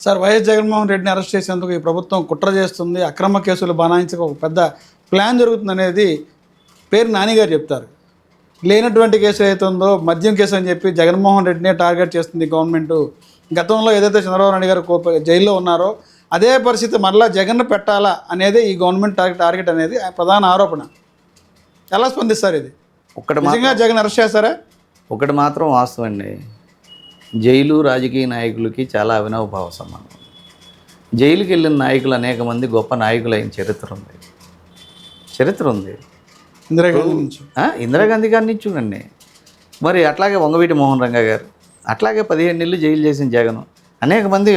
Sir YS Jaganmohan రెడ్డిని arrest చేసేందుకు ఈ ప్రభుత్వం కుట్ర చేస్తుంది, అక్రమ కేసులు బనాయించక ఒక పెద్ద ప్లాన్ జరుగుతుంది అనేది పేరు నాని గారు చెప్తారు. లేనటువంటి కేసు ఏదైతుందో మద్యం కేసు అని చెప్పి జగన్మోహన్ రెడ్డినే టార్గెట్ చేస్తుంది గవర్నమెంట్. గతంలో ఏదైతే చంద్రబాబు నాయుడు గారు జైల్లో ఉన్నారో అదే పరిస్థితి మరలా జగన్ను పెట్టాలా అనేది ఈ గవర్నమెంట్ టార్గెట్ అనేది ప్రధాన ఆరోపణ. ఎలా స్పందిస్తారు ఇది? నిజంగా జగన్ అరెస్ట్ చేస్తారా? ఒకటి మాత్రం వాస్తవం అండి, జైలు రాజకీయ నాయకులకి చాలా అవినాభావ సంబంధం. జైలుకి వెళ్ళిన నాయకులు అనేక మంది గొప్ప నాయకులు అయిన చరిత్ర ఉంది. ఇందిరాగాంధీ గారిని చూడండి, మరి అట్లాగే వంగవీటి మోహన్ రంగా గారు, అట్లాగే 15 నెలలు జైలు చేసిన జగన్, అనేక మంది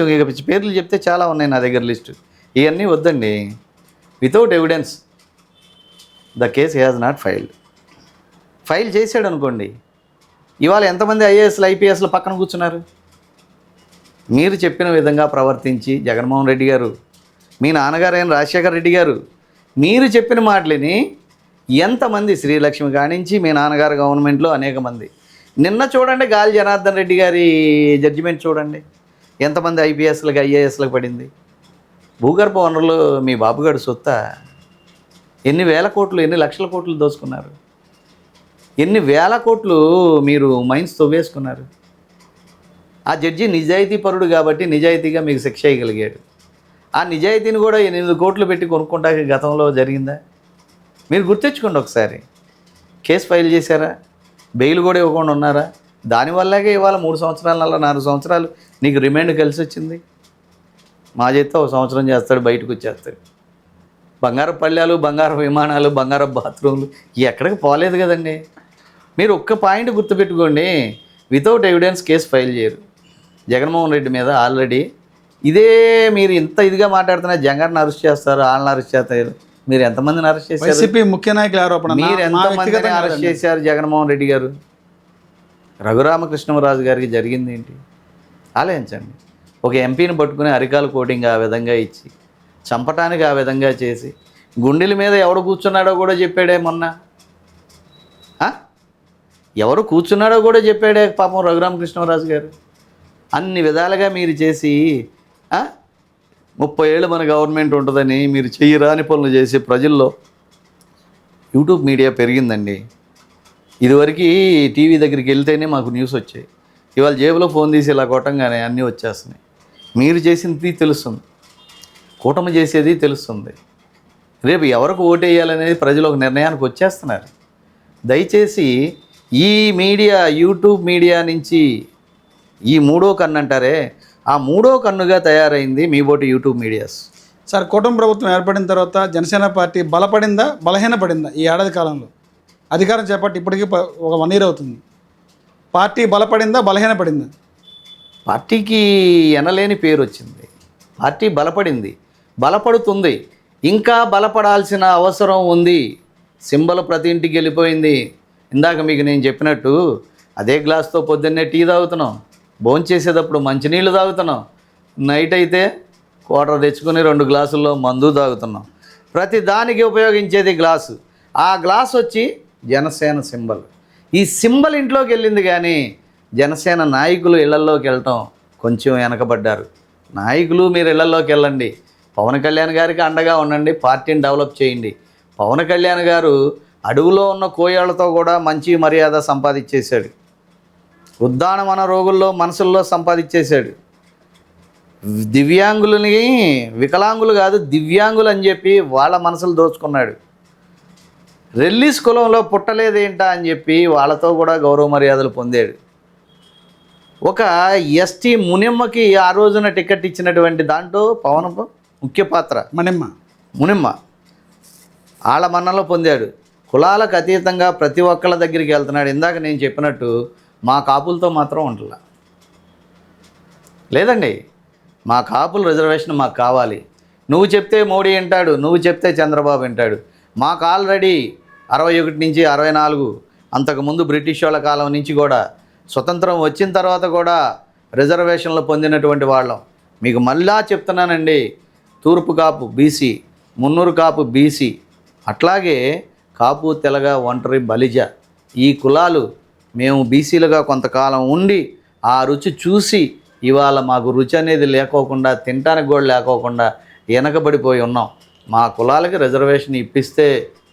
పేర్లు చెప్తే చాలా ఉన్నాయి నా దగ్గర లిస్టు. ఇవన్నీ వద్దండి. Without evidence the case has not file చేశాడు అనుకోండి, ఇవాళ ఎంతమంది ఐఏఎస్లు ఐపీఎస్లు పక్కన కూర్చున్నారు? మీరు చెప్పిన విధంగా ప్రవర్తించి జగన్మోహన్ రెడ్డి గారు, మీ నాన్నగారైన రాజశేఖర రెడ్డి గారు, మీరు చెప్పిన మాటలని ఎంతమంది, శ్రీలక్ష్మి కానించి మీ నాన్నగారు గవర్నమెంట్లో అనేక మంది, నిన్న చూడండి గాలి జనార్దన్ రెడ్డి గారి జడ్జిమెంట్ చూడండి, ఎంతమంది ఐపీఎస్లకు ఐఏఎస్లకు పడింది. భూగర్భ వనరులు మీ బాబుగారు సొత్త. ఎన్ని వేల కోట్లు, ఎన్ని లక్షల కోట్లు దోచుకున్నారు, ఎన్ని వేల కోట్లు మీరు మైన్స్ తవ్వేసుకున్నారు. ఆ జడ్జి నిజాయితీ పరుడు కాబట్టి నిజాయితీగా మీకు శిక్ష చేయగలిగాడు. ఆ నిజాయితీని కూడా 8 కోట్లు పెట్టి కొనుక్కుంటాక గతంలో జరిగిందా? మీరు గుర్తించుకోండి ఒకసారి. కేసు ఫైల్ చేశారా? బెయిల్ కూడా ఇవ్వకుండా ఉన్నారా? దానివల్లగే ఇవాళ 3 సంవత్సరాల 4 సంవత్సరాలు నీకు రిమాండ్ కలిసి వచ్చింది. మా చేత 1 సంవత్సరం చేస్తాడు, బయటకు వచ్చేస్తాడు. బంగారపు పళ్ళాలు, బంగారపు విమానాలు, బంగారపు బాత్రూమ్లు ఎక్కడికి పోలేదు కదండి. మీరు ఒక్క పాయింట్ గుర్తుపెట్టుకోండి, వితౌట్ ఎవిడెన్స్ కేసు ఫైల్ చేయరు. జగన్మోహన్ రెడ్డి మీద ఆల్రెడీ ఇదే మీరు ఇంత ఇదిగా మాట్లాడుతున్నా, జగన్ను అరెస్ట్ చేస్తారు, వాళ్ళని అరెస్ట్ చేస్తారు. మీరు ఎంతమందిని అరెస్ట్ చేశారు? ముఖ్య నాయకుల ఆరోపణ. మీరు ఎంతమందిని అరెస్ట్ చేశారు? జగన్మోహన్ రెడ్డి గారు, రఘురామకృష్ణరాజు గారికి జరిగింది ఏంటి? ఆలోచించండి. ఒక ఎంపీని పట్టుకుని అరికాలు కోటింగ్ ఆ విధంగా ఇచ్చి, చంపటానికి ఆ విధంగా చేసి, గుండెల మీద ఎవడు కూర్చున్నాడో కూడా చెప్పాడే మొన్న. ఎవరు కూర్చున్నాడో కూడా చెప్పాడే పాపం రఘురామకృష్ణరాజు గారు. అన్ని విధాలుగా మీరు చేసి 30 ఏళ్ళు మన గవర్నమెంట్ ఉంటుందని మీరు చెయ్యరాని పనులు చేసి ప్రజల్లో యూట్యూబ్ మీడియా పెరిగిందండి. ఇదివరకు టీవీ దగ్గరికి వెళ్తేనే మాకు న్యూస్ వచ్చాయి. ఇవాళ జేబులో ఫోన్ తీసి ఇలా కొట్టంగానే అన్నీ వచ్చేస్తున్నాయి. మీరు చేసింది తెలుస్తుంది, కూటమి చేసేది తెలుస్తుంది. రేపు ఎవరికి ఓటేయాలనేది ప్రజలు ఒక నిర్ణయానికి వచ్చేస్తున్నారు. దయచేసి ఈ మీడియా, యూట్యూబ్ మీడియా నుంచి ఈ 3వ కన్ను అంటారే, ఆ 3వ కన్నుగా తయారైంది మీ బోటి యూట్యూబ్ మీడియాస్. సార్, కూటమి ప్రభుత్వం ఏర్పడిన తర్వాత జనసేన పార్టీ బలపడిందా, బలహీనపడిందా? ఈ ఏడాది కాలంలో అధికారం చేపట్టి ఇప్పటికీ ఒక 1 year అవుతుంది. పార్టీ బలపడిందా, బలహీనపడిందా? పార్టీకి ఎనలేని పేరు వచ్చింది. పార్టీ బలపడింది, బలపడుతుంది, ఇంకా బలపడాల్సిన అవసరం ఉంది. సింబల్ ప్రతి ఇంటికి వెళ్ళిపోయింది. ఇందాక మీకు నేను చెప్పినట్టు అదే గ్లాస్తో పొద్దున్నే టీ తాగుతున్నాం, భోంచేసేటప్పుడు మంచినీళ్ళు తాగుతున్నాం, నైట్ అయితే క్వార్టర్ తెచ్చుకొని 2 గ్లాసుల్లో మందు తాగుతున్నాం. ప్రతి దానికి ఉపయోగించేది గ్లాసు. ఆ గ్లాస్ వచ్చి జనసేన సింబల్. ఈ సింబల్ ఇంట్లోకి వెళ్ళింది, కానీ జనసేన నాయకులు ఇళ్లల్లోకి వెళ్ళటం కొంచెం వెనకబడ్డారు. నాయకులు మీరు ఇళ్లల్లోకి వెళ్ళండి, పవన్ కళ్యాణ్ గారికి అండగా ఉండండి, పార్టీని డెవలప్ చేయండి. పవన్ కళ్యాణ్ గారు అడవులో ఉన్న కోయాళ్ళతో కూడా మంచి మర్యాద సంపాదించేశాడు. ఉద్దానవన రోగుల్లో మనసుల్లో సంపాదించేశాడు. దివ్యాంగులని వికలాంగులు కాదు దివ్యాంగులు అని చెప్పి వాళ్ళ మనసులు దోచుకున్నాడు. రెల్లీస్ కులంలో పుట్టలేదేంటా అని చెప్పి వాళ్ళతో కూడా గౌరవ మర్యాదలు పొందాడు. ఒక ఎస్టీ మునిమ్మకి ఆ రోజున టికెట్ ఇచ్చినటువంటి దాంట్లో పవన్ ముఖ్య పాత్ర. మునిమ్మ వాళ్ళ మన్నలో పొందాడు. కులాలకు అతీతంగా ప్రతి ఒక్కళ్ళ దగ్గరికి వెళ్తున్నాడు. ఇందాక నేను చెప్పినట్టు మా కాపులతో మాత్రం ఉంటలా లేదండి. మా కాపుల రిజర్వేషన్ మాకు కావాలి. నువ్వు చెప్తే మోడీ వింటాడు, నువ్వు చెప్తే చంద్రబాబు వింటాడు. మాకు ఆల్రెడీ 61 నుంచి 64, అంతకుముందు బ్రిటిష్ వాళ్ళ కాలం నుంచి కూడా, స్వతంత్రం వచ్చిన తర్వాత కూడా రిజర్వేషన్లు పొందినటువంటి వాళ్ళం. మీకు మళ్ళా చెప్తున్నానండి, తూర్పు కాపు బీసీ, మున్నూరు కాపు బీసీ, అట్లాగే కాపు, తెలగ, ఒంటరి, బలిజ, ఈ కులాలు మేము బీసీలుగా కొంతకాలం ఉండి ఆ రుచి చూసి ఇవాళ మాకు రుచి అనేది లేకోకుండా తినటానికి కూడా లేకోకుండా వెనకబడిపోయి ఉన్నాం. మా కులాలకి రిజర్వేషన్ ఇప్పిస్తే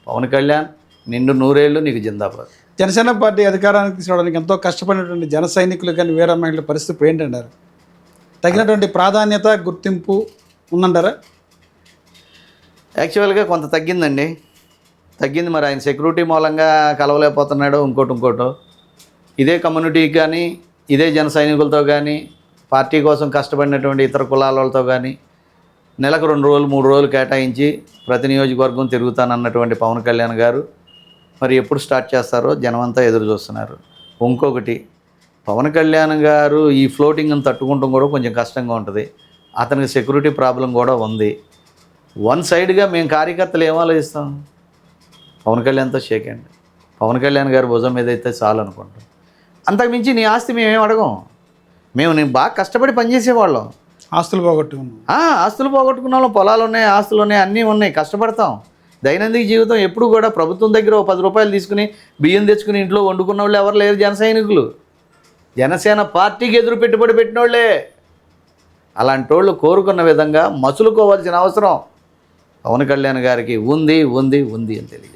పవన్ కళ్యాణ్ నిండు నూరేళ్ళు నీకు జిందాబాద్. జనసేన పార్టీ అధికారానికి తీసుకోవడానికి ఎంతో కష్టపడినటువంటి జన సైనికులు కానీ వీర మహిళల పరిస్థితి ఇప్పుడు ఏంటంటారు? తగినటువంటి ప్రాధాన్యత గుర్తింపు ఉందంటారా? యాక్చువల్గా కొంత తగ్గిందండి, తగ్గింది. మరి ఆయన సెక్యూరిటీ మూలంగా కలవలేకపోతున్నాడు, ఇంకోటో. ఇదే కమ్యూనిటీకి కానీ ఇదే జన సైనికులతో కానీ పార్టీ కోసం కష్టపడినటువంటి ఇతర కులాల వాళ్ళతో కానీ నెలకు 2 రోజులు 3 రోజులు కేటాయించి ప్రతి నియోజకవర్గం తిరుగుతానన్నటువంటి పవన్ కళ్యాణ్ గారు మరి ఎప్పుడు స్టార్ట్ చేస్తారో జనమంతా ఎదురు చూస్తున్నారు. ఇంకొకటి, పవన్ కళ్యాణ్ గారు ఈ ఫ్లోటింగ్ని తట్టుకుంటాం కూడా కొంచెం కష్టంగా ఉంటుంది. అతనికి సెక్యూరిటీ ప్రాబ్లం కూడా ఉంది. వన్ సైడ్గా మేము కార్యకర్తలు ఏం ఆలోచిస్తాం? పవన్ కళ్యాణ్తో షేక్ హ్యాండ్, పవన్ కళ్యాణ్ గారు భుజం మీద అయితే చాలు అనుకుంటాం. అంతకుమించి నీ ఆస్తి మేమేం అడగం. నేను బాగా కష్టపడి పనిచేసేవాళ్ళం. ఆస్తులు పోగొట్టుకున్నాం. ఆస్తులు పోగొట్టుకున్న వాళ్ళం, పొలాలు ఉన్నాయి, ఆస్తులు ఉన్నాయి, అన్నీ ఉన్నాయి, కష్టపడతాం. దైనందిక జీవితం ఎప్పుడు కూడా ప్రభుత్వం దగ్గర 10 రూపాయలు తీసుకుని బియ్యం తెచ్చుకుని ఇంట్లో వండుకున్న వాళ్ళు ఎవరు లేరు జన సైనికులు. జనసేన పార్టీకి ఎదురు పెట్టుబడి పెట్టిన వాళ్ళే. అలాంటి వాళ్ళు కోరుకున్న విధంగా మసులుకోవాల్సిన అవసరం పవన్ కళ్యాణ్ గారికి ఉంది అని తెలియదు.